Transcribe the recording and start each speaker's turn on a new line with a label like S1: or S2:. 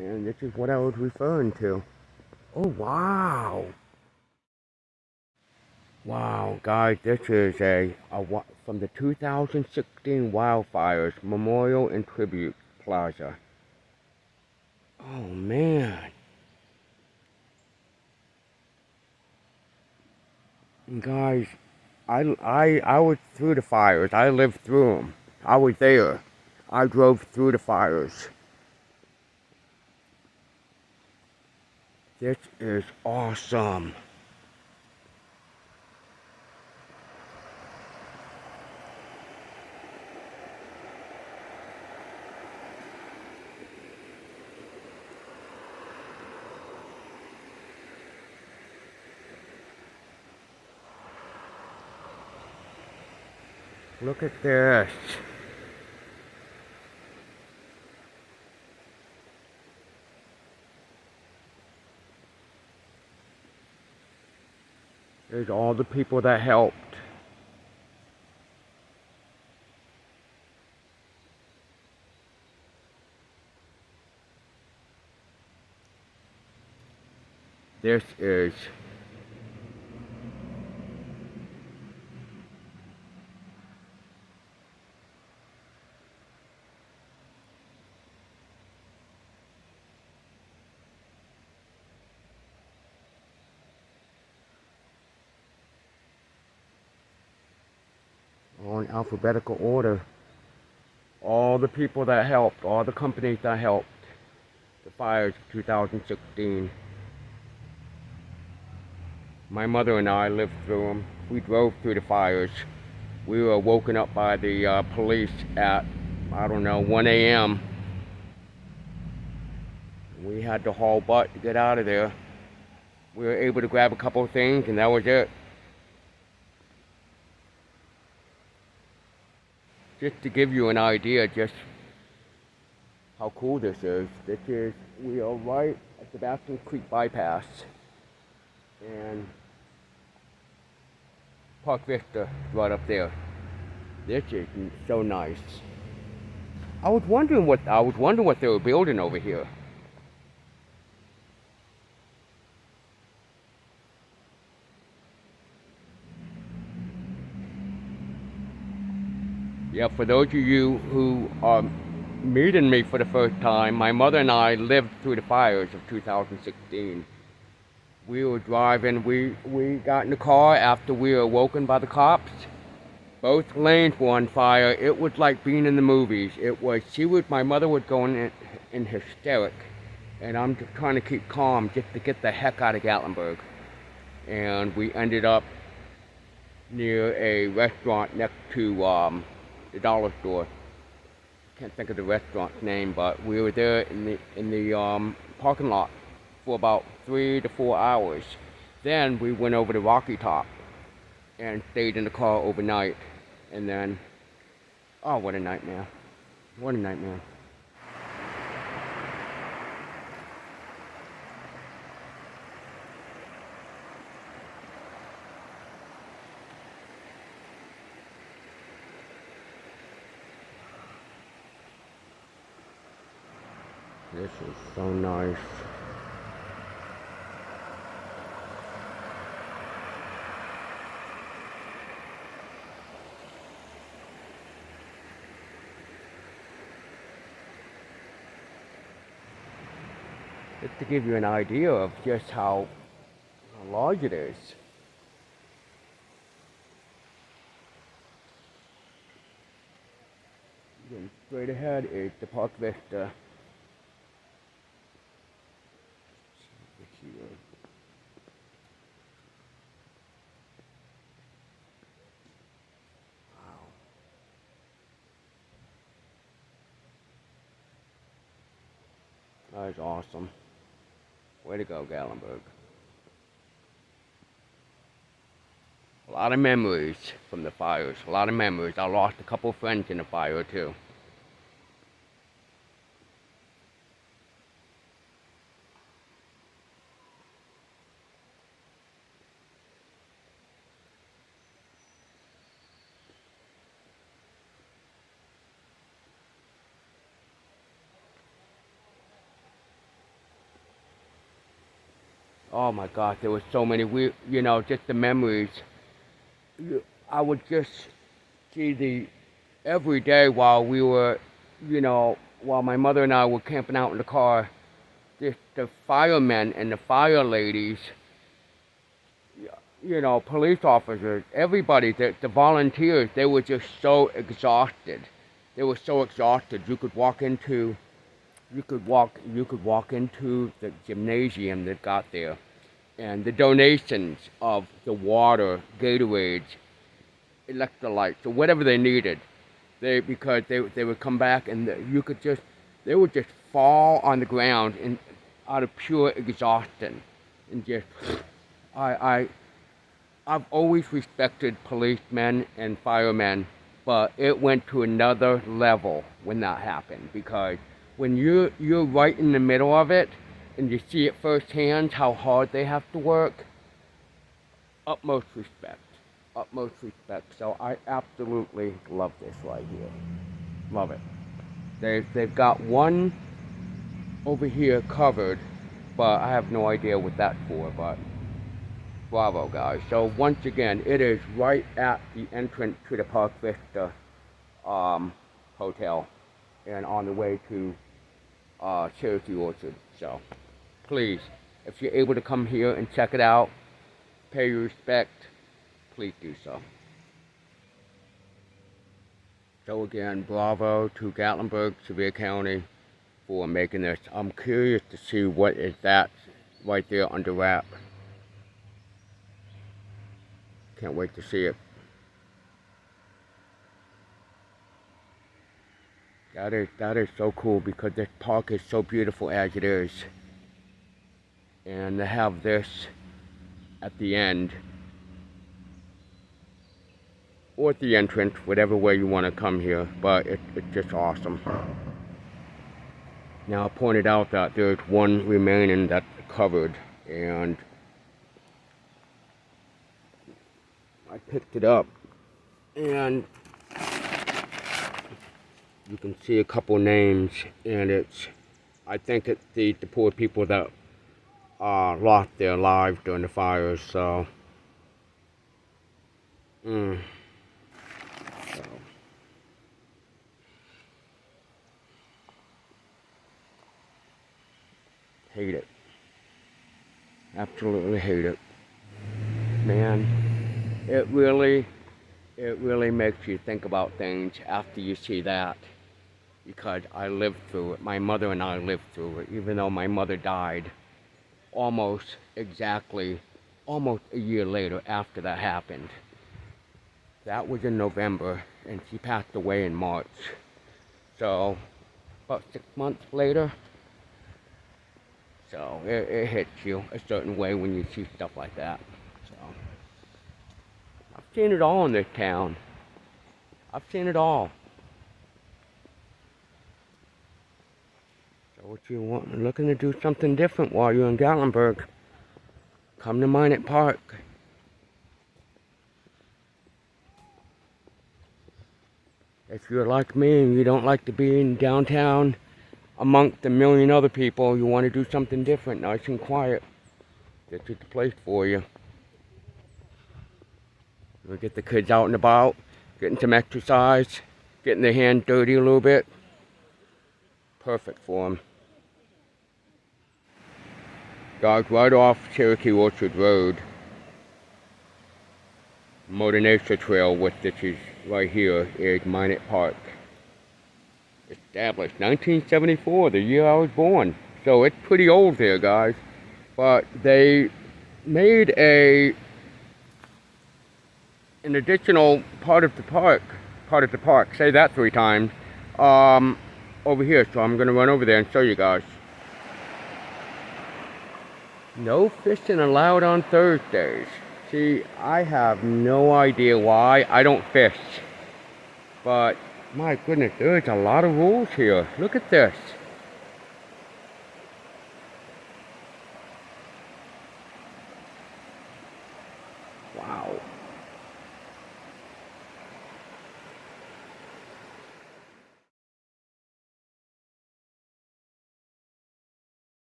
S1: And this is what I was referring to. Oh, wow. Wow, guys, this is from the 2016 Wildfires Memorial and Tribute Plaza. Oh, man. And guys, I was through the fires. I lived through them. I was there. I drove through the fires. This is awesome. Look at this. There's all the people that helped. This is all in alphabetical order. All the people that helped, all the companies that helped. The fires of 2016. My mother and I lived through them. We drove through the fires. We were woken up by the police at, I don't know, 1 a.m. We had to haul butt to get out of there. We were able to grab a couple of things, and that was it. Just to give you an idea just how cool this is. We are right at the Bastion Creek bypass. And Park Vista right up there. This is so nice. I was wondering what they were building over here. Yeah, for those of you who are meeting me for the first time, my mother and I lived through the fires of 2016. We were driving, we got in the car after we were awoken by the cops. Both lanes were on fire. It was like being in the movies. My mother was going in hysteric. And I'm just trying to keep calm just to get the heck out of Gatlinburg. And we ended up near a restaurant next to the dollar store. Can't think of the restaurant's name, but we were there in the parking lot for about 3 to 4 hours. Then we went over to Rocky Top and stayed in the car overnight. And then, oh, what a nightmare. What a nightmare. This is so nice. Just to give you an idea of just how large it is. Then straight ahead is the Park Vista. That is awesome. Way to go, Gatlinburg. A lot of memories from the fires. A lot of memories. I lost a couple of friends in the fire too. Oh my God, there were so many. Just the memories. I would just see every day while we were, while my mother and I were camping out in the car, just the firemen and the fire ladies, police officers, everybody, the volunteers, they were just so exhausted. They were so exhausted. You could walk into the gymnasium they've got there, and the donations of the water, Gatorades, electrolytes, or whatever they needed. Because they would come back and they would just fall on the ground out of pure exhaustion, and just I I've always respected policemen and firemen, but it went to another level when that happened, because when you're right in the middle of it and you see it firsthand how hard they have to work, utmost respect. Utmost respect. So I absolutely love this right here. Love it. They've got one over here covered, but I have no idea what that's for, but bravo, guys. So once again, it is right at the entrance to the Park Vista hotel, and on the way to Cherokee Orchard. So please, if you're able to come here and check it out, pay your respect, please do so. So again, bravo to Gatlinburg, Sevier County, for making this. I'm curious to see what is that right there under wrap. Can't wait to see it. That is so cool, because this park is so beautiful as it is. And to have this at the end, or at the entrance, whatever way you want to come here, but it's just awesome. Now I pointed out that there's one remaining that's covered, and I picked it up, and you can see a couple names, and I think it's the poor people that lost their lives during the fires, so. So. Hate it. Absolutely hate it. Man, it really makes you think about things after you see that, because I lived through it. My mother and I lived through it, even though my mother died almost a year later after that happened. That was in November, and she passed away in March. So, about 6 months later. So, it hits you a certain way when you see stuff like that. So, I've seen it all in this town. I've seen it all. So what you want, looking to do something different while you're in Gatlinburg, come to Mynatt Park. If you're like me and you don't like to be in downtown amongst a million other people, you want to do something different, nice and quiet, this is the place for you. We'll get the kids out and about, getting some exercise, getting their hands dirty a little bit. Perfect for them. Guys, right off Cherokee Orchard Road, Motor Nature Trail, which is right here, is Mynatt Park. Established 1974, the year I was born. So it's pretty old there, guys. But they made an additional part of the park, say that 3 times, over here. So I'm gonna run over there and show you guys. No fishing allowed on Thursdays. See, I have no idea why. I don't fish. But my goodness, there's a lot of rules here. Look at this.